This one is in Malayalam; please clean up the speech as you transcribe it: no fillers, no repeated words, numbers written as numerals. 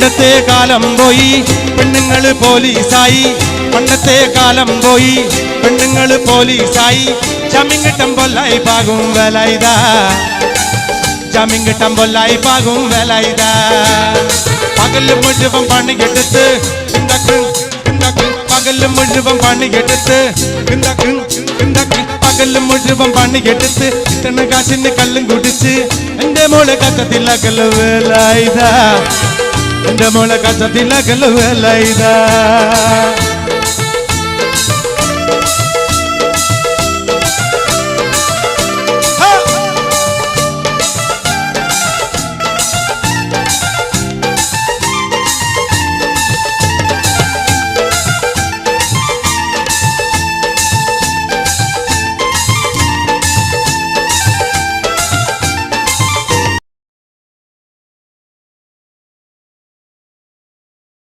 പണ്ടത്തെ കാലം പോയി പെണ്ണുങ്ങള് പോലീസായി പണ്ടത്തെ കാലം പോയി പെണ്ണുങ്ങള് പോലീസായി ജാമ്യം കിട്ടുമ്പോല്ലായി പാകും വേലായുധ ജാമ്യം കിട്ടുമ്പോല്ലായി പാകും വേലായുധ പകല് മുഴുവൻ പണിയെടുത്ത് പകല് മുഴുവൻ പണിയെടുത്ത് പകല് മുഴുവൻ പണിയെടുത്ത് കിട്ടണ കാശിന് കള്ളും കുടിച്ച് എന്റെ മോളെ കച്ചത്തിലാക്കല് വേലായുധ എന്റെ മോളെ കച്ചത്തിലാക്കല് വേലായുധ